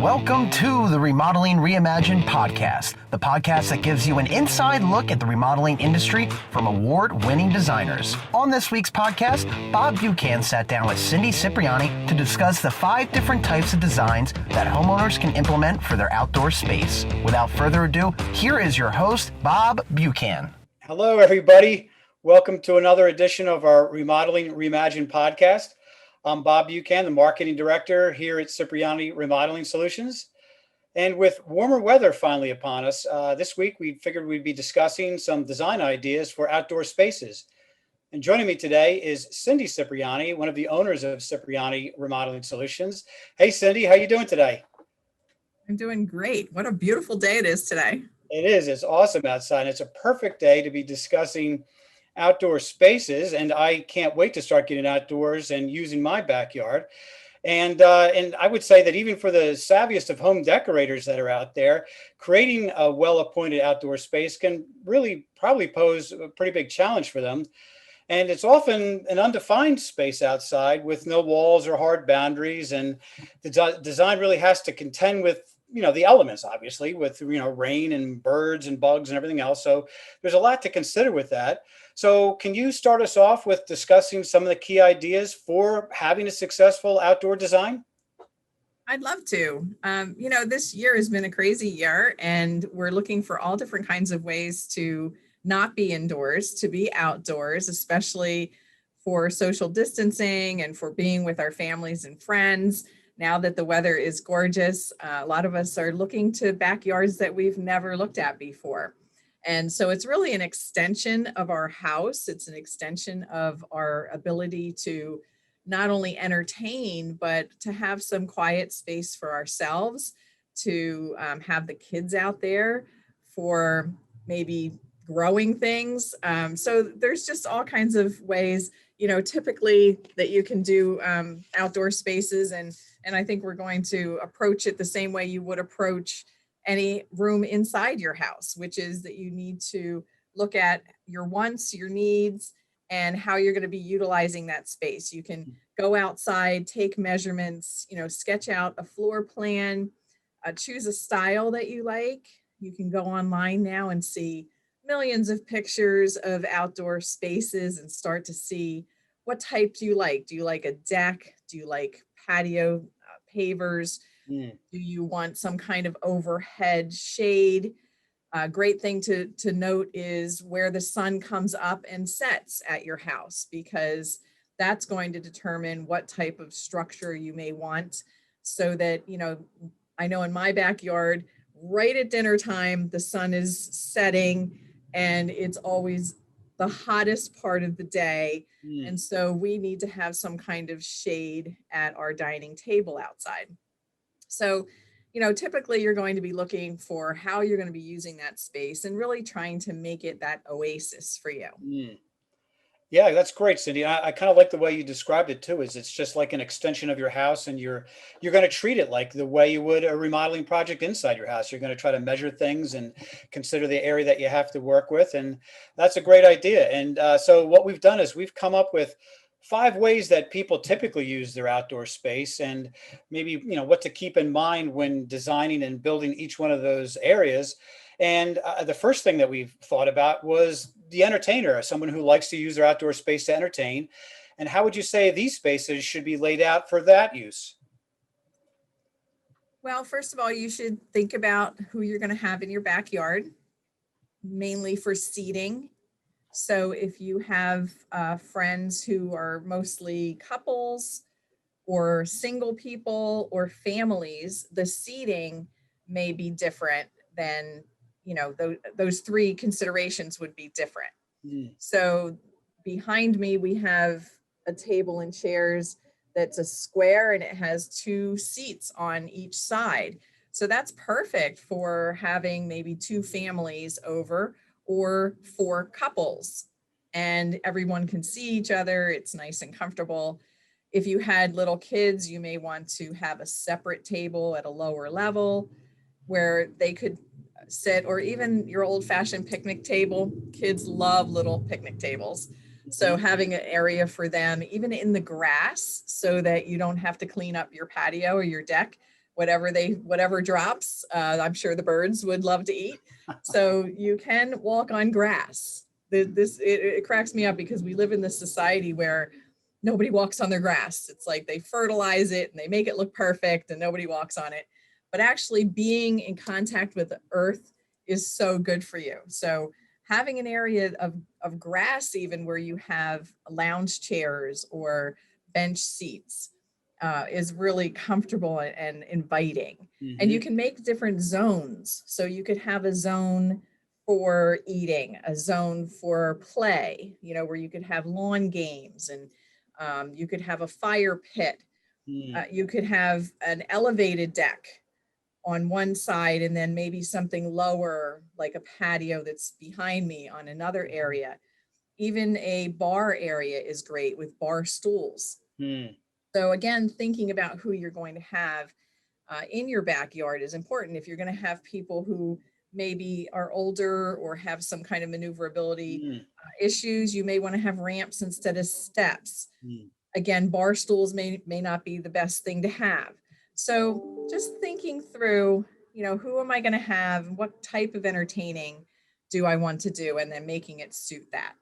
Welcome to the Remodeling Reimagined Podcast, the podcast that gives you an inside look at the remodeling industry from award-winning designers. On this week's podcast, Bob Buchan sat down with Cindy Cipriani to discuss the 5 different types of designs that homeowners can implement for their outdoor space. Without further ado, here is your host, Bob Buchan. Hello, everybody. Welcome to another edition of our Remodeling Reimagined Podcast. I'm Bob Buchan, the Marketing Director here at Cipriani Remodeling Solutions. And with warmer weather finally upon us, this week we figured we'd be discussing some design ideas for outdoor spaces. And joining me today is Cindy Cipriani, one of the owners of Cipriani Remodeling Solutions. Hey, Cindy, how you doing today? I'm doing great. What a beautiful day it is today. It is. It's awesome outside. It's a perfect day to be discussing outdoor spaces, and I can't wait to start getting outdoors and using my backyard. And I would say that even for the savviest of home decorators that are out there, creating a well-appointed outdoor space can really probably pose a pretty big challenge for them. And it's often an undefined space outside with no walls or hard boundaries, and the design really has to contend with the elements, obviously, with rain and birds and bugs and everything else. So there's a lot to consider with that. So can you start us off with discussing some of the key ideas for having a successful outdoor design? I'd love to. This year has been a crazy year, and we're looking for all different kinds of ways to not be indoors, to be outdoors, especially for social distancing and for being with our families and friends. Now that the weather is gorgeous, a lot of us are looking to backyards that we've never looked at before. And so it's really an extension of our house. It's an extension of our ability to not only entertain, but to have some quiet space for ourselves, to have the kids out there for maybe growing things. So there's just all kinds of ways, typically that you can do outdoor spaces. And I think we're going to approach it the same way you would approach any room inside your house, which is that you need to look at your wants, your needs, and how you're going to be utilizing that space. You can go outside, take measurements, sketch out a floor plan, choose a style that you like. You can go online now and see millions of pictures of outdoor spaces and start to see what type do you like. Do you like a deck? Do you like patio pavers? Do you want some kind of overhead shade? A great thing to note is where the sun comes up and sets at your house, because that's going to determine what type of structure you may want. So that, I know in my backyard, right at dinner time, the sun is setting and it's always the hottest part of the day. And so we need to have some kind of shade at our dining table outside. So, typically you're going to be looking for how you're going to be using that space and really trying to make it that oasis for you. Yeah, that's great, Cindy. I kind of like the way you described it too. Is it's just like an extension of your house, and you're going to treat it like the way you would a remodeling project inside your house. You're going to try to measure things and consider the area that you have to work with, and that's a great idea. And so what we've done is we've come up with 5 ways that people typically use their outdoor space, and maybe what to keep in mind when designing and building each one of those areas. And the first thing that we've thought about was the entertainer, someone who likes to use their outdoor space to entertain. And how would you say these spaces should be laid out for that use? Well, first of all, you should think about who you're going to have in your backyard, mainly for seating. So if you have friends who are mostly couples or single people or families, the seating may be different than, those 3 considerations would be different. So behind me, we have a table and chairs that's a square, and it has 2 seats on each side. So that's perfect for having maybe 2 families over or 4 couples, and everyone can see each other. It's nice and comfortable. If you had little kids, you may want to have a separate table at a lower level where they could sit, or even your old-fashioned picnic table. Kids love little picnic tables. So having an area for them, even in the grass, so that you don't have to clean up your patio or your deck, whatever drops. I'm sure the birds would love to eat. So you can walk on grass. It cracks me up because we live in this society where nobody walks on their grass. It's like they fertilize it and they make it look perfect and nobody walks on it. But actually being in contact with the earth is so good for you. So having an area of grass, even where you have lounge chairs or bench seats, is really comfortable and inviting. Mm-hmm. And you can make different zones. So you could have a zone for eating, a zone for play, where you could have lawn games, and you could have a fire pit. You could have an elevated deck on one side, and then maybe something lower, like a patio that's behind me on another area. Even a bar area is great with bar stools. So again, thinking about who you're going to have in your backyard is important. If you're going to have people who maybe are older or have some kind of maneuverability issues, you may want to have ramps instead of steps. Again, bar stools may not be the best thing to have. So just thinking through, who am I going to have? What type of entertaining do I want to do? And then making it suit that.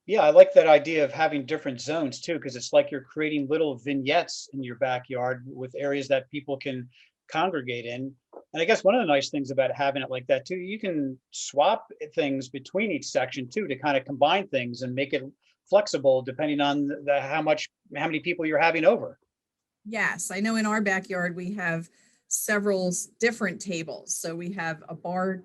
Yeah, I like that idea of having different zones too, because it's like you're creating little vignettes in your backyard with areas that people can congregate in. And I guess one of the nice things about having it like that too, you can swap things between each section too, to kind of combine things and make it flexible depending on how many people you're having over. Yes, I know in our backyard we have several different tables. So we have a bar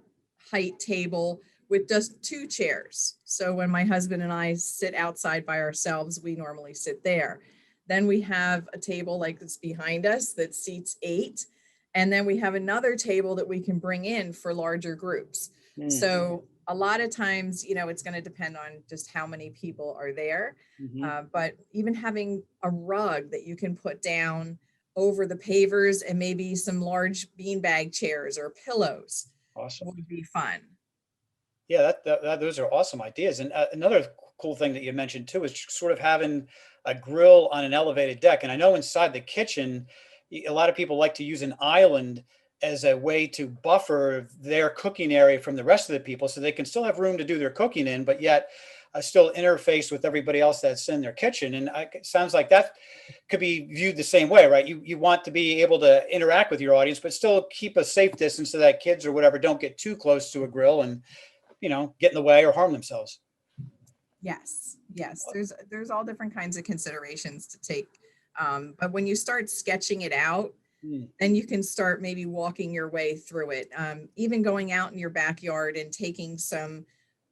height table with just 2 chairs. So when my husband and I sit outside by ourselves, we normally sit there. Then we have a table like this behind us that seats 8. And then we have another table that we can bring in for larger groups. So a lot of times, it's going to depend on just how many people are there. But even having a rug that you can put down over the pavers and maybe some large beanbag chairs or pillows would be fun. Yeah, those are awesome ideas. And another cool thing that you mentioned too is sort of having a grill on an elevated deck. And I know inside the kitchen, a lot of people like to use an island as a way to buffer their cooking area from the rest of the people, so they can still have room to do their cooking in, but yet still interface with everybody else that's in their kitchen. And it sounds like that could be viewed the same way, right? You want to be able to interact with your audience, but still keep a safe distance so that kids or whatever don't get too close to a grill and get in the way or harm themselves. Yes. There's all different kinds of considerations to take. But when you start sketching it out, then you can start maybe walking your way through it. Even going out in your backyard and taking some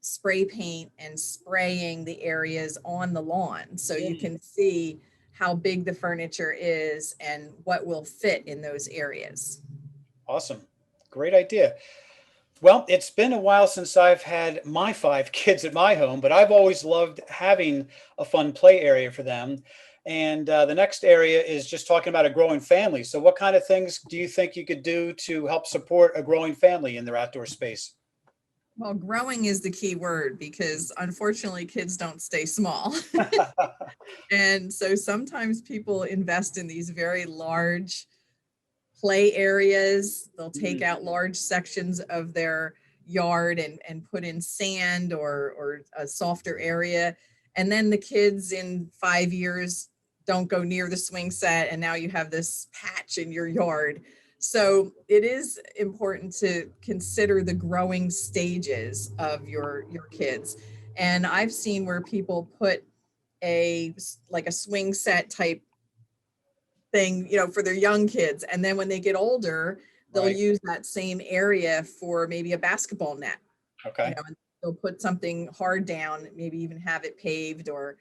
spray paint and spraying the areas on the lawn so you can see how big the furniture is and what will fit in those areas. Awesome. Great idea. Well, it's been a while since I've had my 5 kids at my home, but I've always loved having a fun play area for them. And the next area is just talking about a growing family. So what kind of things do you think you could do to help support a growing family in their outdoor space? Well, growing is the key word because unfortunately kids don't stay small. And so sometimes people invest in these very large play areas. They'll take out large sections of their yard and put in sand or a softer area. And then the kids in 5 years don't go near the swing set. And now you have this patch in your yard. So it is important to consider the growing stages of your kids. And I've seen where people put a swing set type thing, for their young kids. And then when they get older, they'll use that same area for maybe a basketball net. Okay. And they'll put something hard down, maybe even have it paved or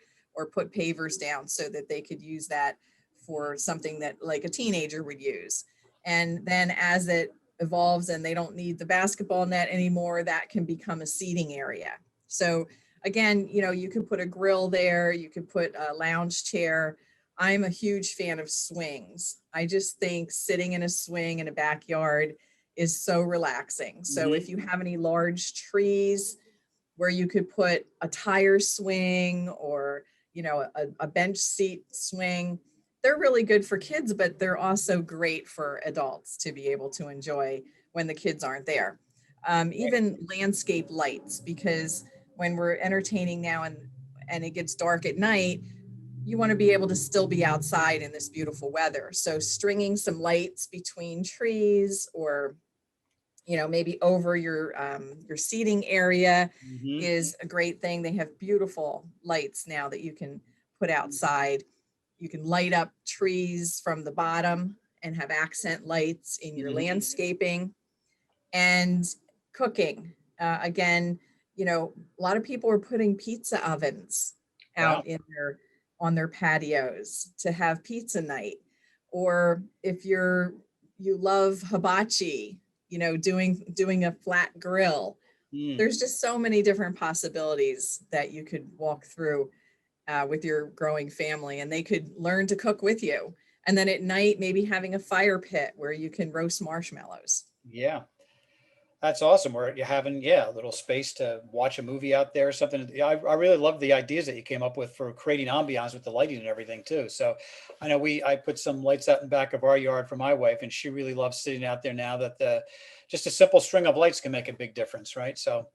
put pavers down so that they could use that for something that like a teenager would use. And then as it evolves and they don't need the basketball net anymore, that can become a seating area. So again, you could put a grill there, you could put a lounge chair. I'm a huge fan of swings. I just think sitting in a swing in a backyard is so relaxing. So if you have any large trees where you could put a tire swing or, a bench seat swing, they're really good for kids, but they're also great for adults to be able to enjoy when the kids aren't there. Even landscape lights, because when we're entertaining now and it gets dark at night, you want to be able to still be outside in this beautiful weather. So stringing some lights between trees, or maybe over your seating area, Hmm. is a great thing. They have beautiful lights now that you can put outside. You can light up trees from the bottom and have accent lights in your Hmm. landscaping. And cooking. Again, a lot of people are putting pizza ovens Wow. out on their patios to have pizza night. Or if you love hibachi, doing a flat grill. Mm. There's just so many different possibilities that you could walk through with your growing family, and they could learn to cook with you. And then at night, maybe having a fire pit where you can roast marshmallows. Yeah. That's awesome. Or you're having, yeah, a little space to watch a movie out there or something. Yeah, I really love the ideas that you came up with for creating ambiance with the lighting and everything too. So I know I put some lights out in back of our yard for my wife, and she really loves sitting out there now that just a simple string of lights can make a big difference, right? So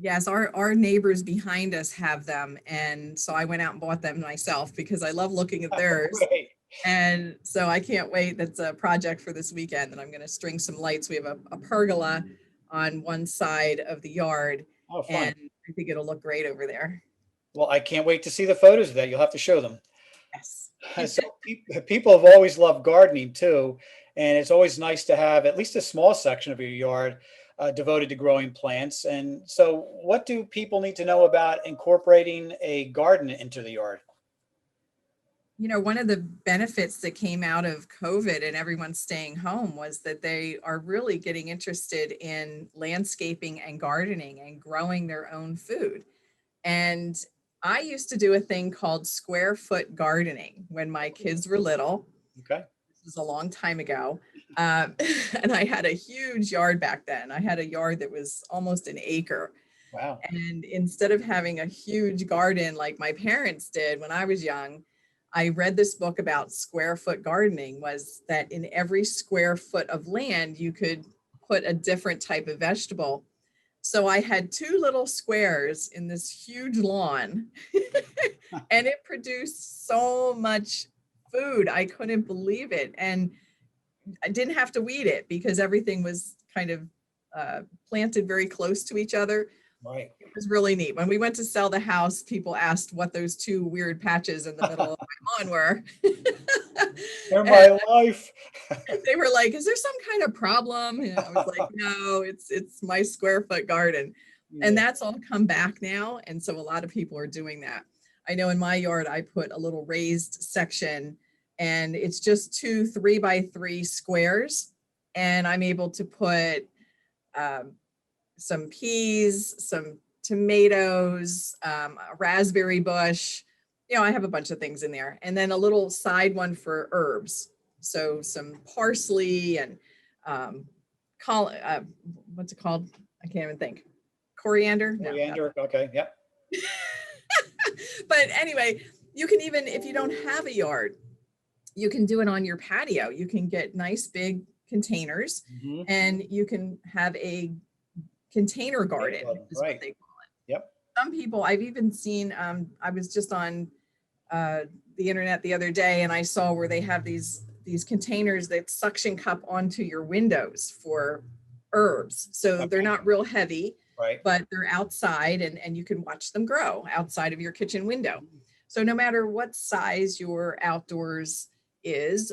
Yes, our neighbors behind us have them. And so I went out and bought them myself because I love looking at theirs. great. And so I can't wait. That's a project for this weekend that I'm going to string some lights. We have a pergola on one side of the yard, Oh, fun. and I think it'll look great over there. Well, I can't wait to see the photos of that. You'll have to show them. Yes. So people have always loved gardening too, and it's always nice to have at least a small section of your yard devoted to growing plants. And so, what do people need to know about incorporating a garden into the yard? One of the benefits that came out of COVID and everyone staying home was that they are really getting interested in landscaping and gardening and growing their own food. And I used to do a thing called square foot gardening when my kids were little. Okay. This is a long time ago. Um, and I had a huge yard back then. I had a yard that was almost an acre. Wow. And instead of having a huge garden like my parents did when I was young, I read this book about square foot gardening, was that in every square foot of land, you could put a different type of vegetable. So I had two little squares in this huge lawn, and it produced so much food. I couldn't believe it. And I didn't have to weed it because everything was kind of planted very close to each other. Right. It was really neat. When we went to sell the house, people asked what those two weird patches in the middle of my lawn were. They're And my life. they were like, "Is there some kind of problem?" And I was like, "No, it's my square foot garden." And Yeah. that's all come back now. And so a lot of people are doing that. I know in my yard, I put a little raised section, and it's just two 3x3 squares. And I'm able to put um, some peas, some tomatoes, a raspberry bush. I have a bunch of things in there. And then a little side one for herbs. So some parsley and um, what's it called? I can't even think. Coriander? No, that's Coriander. Okay. Yep. but anyway, you can, even if you don't have a yard, you can do it on your patio. You can get nice big containers, Hmm. and you can have a container garden, is what Right. they call it. Yep. Some people I've even seen, I was just on uh, the internet the other day, and I saw where they have these containers that suction cup onto your windows for herbs. So they're Okay. not real heavy, Right. but they're outside, and you can watch them grow outside of your kitchen window. So no matter what size your outdoors is,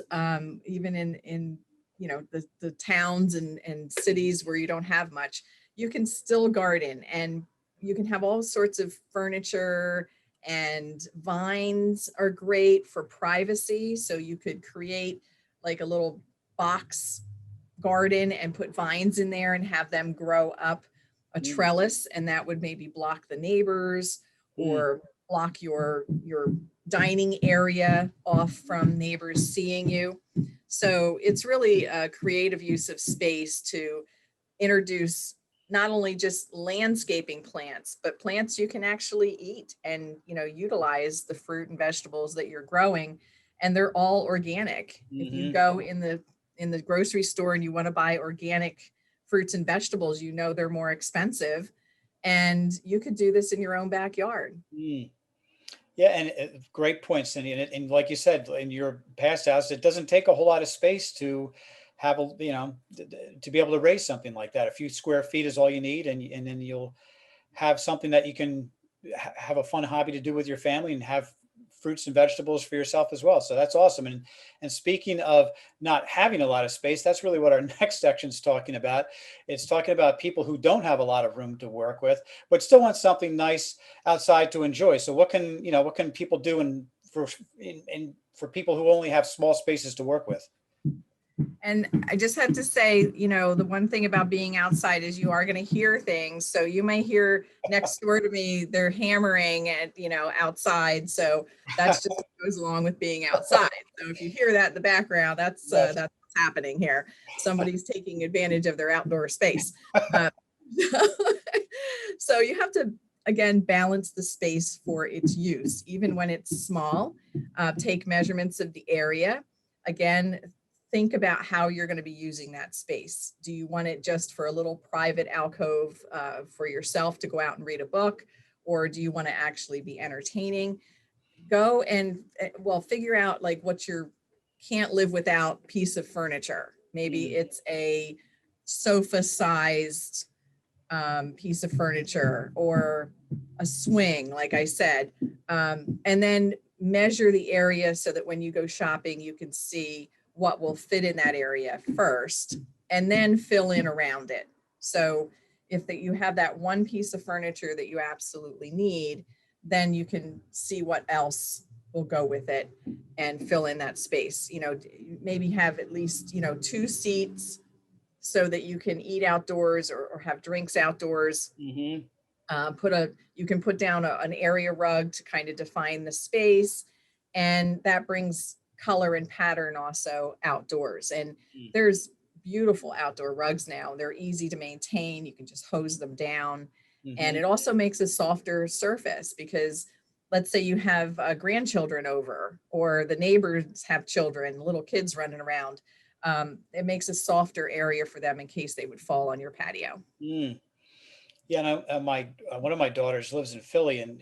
even in the towns and cities where you don't have much, you can still garden, and you can have all sorts of furniture, and vines are great for privacy. So you could create like a little box garden and put vines in there and have them grow up a Mm. trellis, and that would maybe block the neighbors Mm. or block your dining area off from neighbors seeing you. So it's really a creative use of space to introduce not only just landscaping plants, but plants you can actually eat and utilize the fruit and vegetables that you're growing. and they're all organic. If you Mhm. go in the grocery store and you want to buy organic fruits and vegetables, you know they're more expensive, and you could do this in your own backyard. Mm. Yeah, and great point, Cindy. And like you said, in your past house, it doesn't take a whole lot of space to have a, to be able to raise something like that. A few square feet is all you need, and then you'll have something that you can have a fun hobby to do with your family and have fruits and vegetables for yourself as well. So that's awesome. And speaking of not having a lot of space, that's really what our next section is talking about. It's talking about people who don't have a lot of room to work with, but still want something nice outside to enjoy. So what can people do for people who only have small spaces to work with? And I just have to say, the one thing about being outside is you are going to hear things. So you may hear next door to me, they're hammering at, outside. So that's just what goes along with being outside. So if you hear that in the background, that's Yes. what's happening here. Somebody's taking advantage of their outdoor space. Uh, so you have to, again, balance the space for its use, even when it's small. Take measurements of the area. Again, think about how you're going to be using that space. Do you want it just for a little private alcove for yourself to go out and read a book? Or do you want to actually be entertaining? Go and, figure out like what your can't live without piece of furniture. Maybe it's a sofa sized piece of furniture or a swing, like I said. And then measure the area so that when you go shopping, you can see what will fit in that area first, and then fill in around it. So if you have that one piece of furniture that you absolutely need, then you can see what else will go with it and fill in that space. Maybe have at least, 2 seats so that you can eat outdoors or have drinks outdoors. Hmm. You can put down an area rug to kind of define the space, and that brings color and pattern also outdoors. And there's beautiful outdoor rugs now. They're easy to maintain. You can just hose them down. And it also makes a softer surface because let's say you have grandchildren over, or the neighbors have children, little kids running around. It makes a softer area for them in case they would fall on your patio. Mm. Yeah, and my one of my daughters lives in Philly, and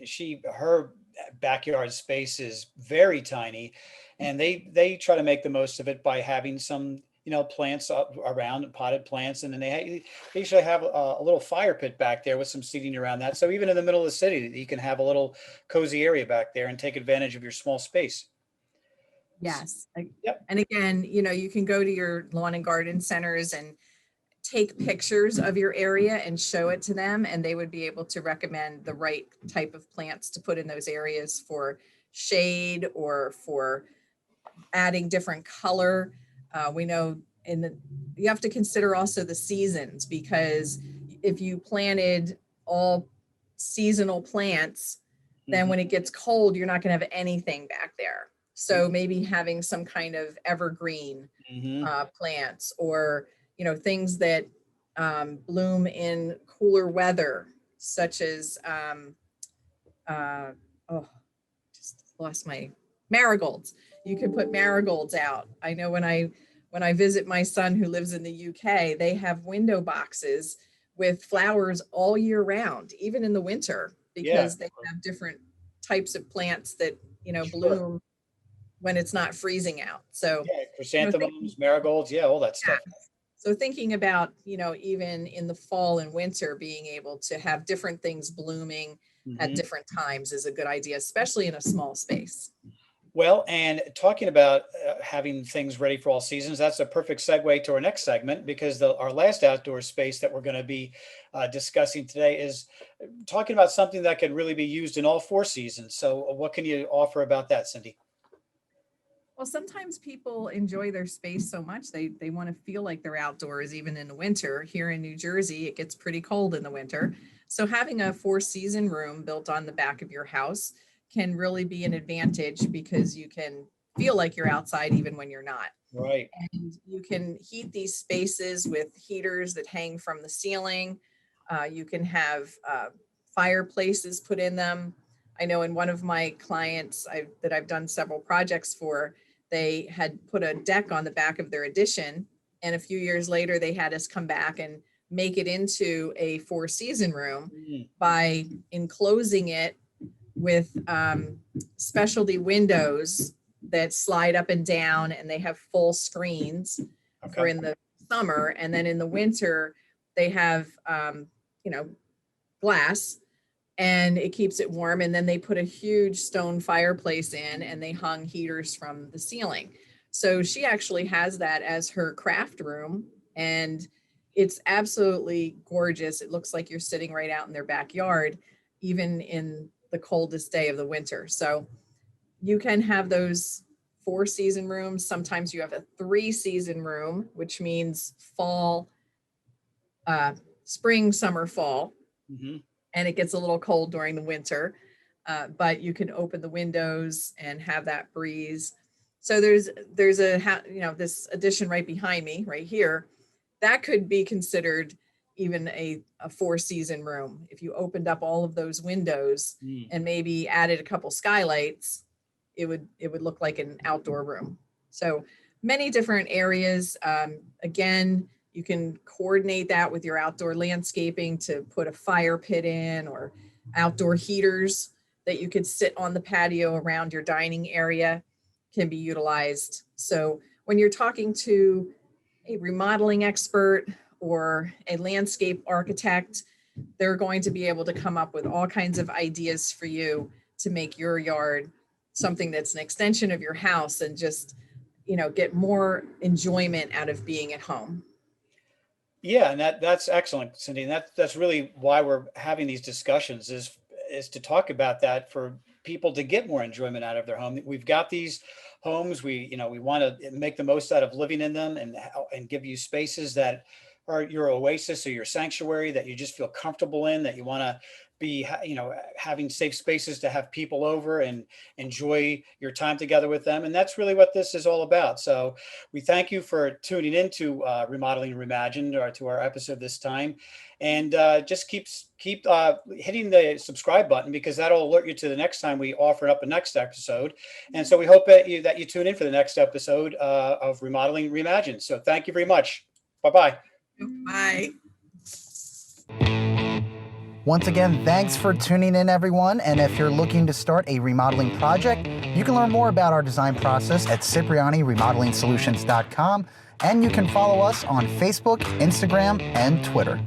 her backyard space is very tiny, and they try to make the most of it by having some plants up around, potted plants, and then they usually have a little fire pit back there with some seating around that. So even in the middle of the city, you can have a little cozy area back there and take advantage of your small space. Yes. Yep. And again, you can go to your lawn and garden centers and take pictures of your area and show it to them, and they would be able to recommend the right type of plants to put in those areas for shade or for adding different color. We know you have to consider also the seasons, because if you planted all seasonal plants, then when it gets cold, you're not going to have anything back there. So maybe having some kind of evergreen plants, or things that bloom in cooler weather, such as just lost my marigolds. You can put marigolds out. I know when I visit my son who lives in the UK, they have window boxes with flowers all year round, even in the winter, because they have different types of plants that bloom when it's not freezing out. So Yeah, chrysanthemums, marigolds, all that stuff. So thinking about, even in the fall and winter, being able to have different things blooming at different times is a good idea, especially in a small space. Well, and talking about having things ready for all seasons, that's a perfect segue to our next segment, because our last outdoor space that we're going to be discussing today is talking about something that can really be used in all 4 seasons. So what can you offer about that, Cindy? Well, sometimes people enjoy their space so much they want to feel like they're outdoors even in the winter. Here in New Jersey, it gets pretty cold in the winter. So having a 4-season room built on the back of your house can really be an advantage, because you can feel like you're outside even when you're not. Right. And you can heat these spaces with heaters that hang from the ceiling. You can have fireplaces put in them. I know in one of my clients that I've done several projects for, they had put a deck on the back of their addition. And a few years later, they had us come back and make it into a 4-season room by enclosing it with specialty windows that slide up and down, and they have full screens for in the summer. And then in the winter, they have, glass, and it keeps it warm. And then they put a huge stone fireplace in, and they hung heaters from the ceiling. So she actually has that as her craft room, and it's absolutely gorgeous. It looks like you're sitting right out in their backyard, even in the coldest day of the winter. So you can have those 4-season rooms. Sometimes you have a 3-season room, which means fall, spring, summer, fall. And it gets a little cold during the winter, but you can open the windows and have that breeze. So there's this addition right behind me right here, that could be considered even a 4-season room. If you opened up all of those windows and maybe added a couple skylights, it would look like an outdoor room. So many different areas. Again, you can coordinate that with your outdoor landscaping to put a fire pit in, or outdoor heaters that you could sit on the patio around your dining area can be utilized. So when you're talking to a remodeling expert or a landscape architect, they're going to be able to come up with all kinds of ideas for you to make your yard something that's an extension of your house, and just, get more enjoyment out of being at home. Yeah, and that's excellent, Cindy. And that's really why we're having these discussions, is to talk about that, for people to get more enjoyment out of their home. We've got these homes, we want to make the most out of living in them, and give you spaces that are your oasis or your sanctuary, that you just feel comfortable in, that you want to be, having safe spaces to have people over and enjoy your time together with them. And that's really what this is all about. So we thank you for tuning into Remodeling Reimagined, or to our episode this time. And just keep hitting the subscribe button, because that'll alert you to the next time we offer up a next episode. And so we hope that you tune in for the next episode of Remodeling Reimagined. So thank you very much. Bye-bye. Bye. Once again, thanks for tuning in, everyone. And if you're looking to start a remodeling project, you can learn more about our design process at CiprianiRemodelingSolutions.com. And you can follow us on Facebook, Instagram, and Twitter.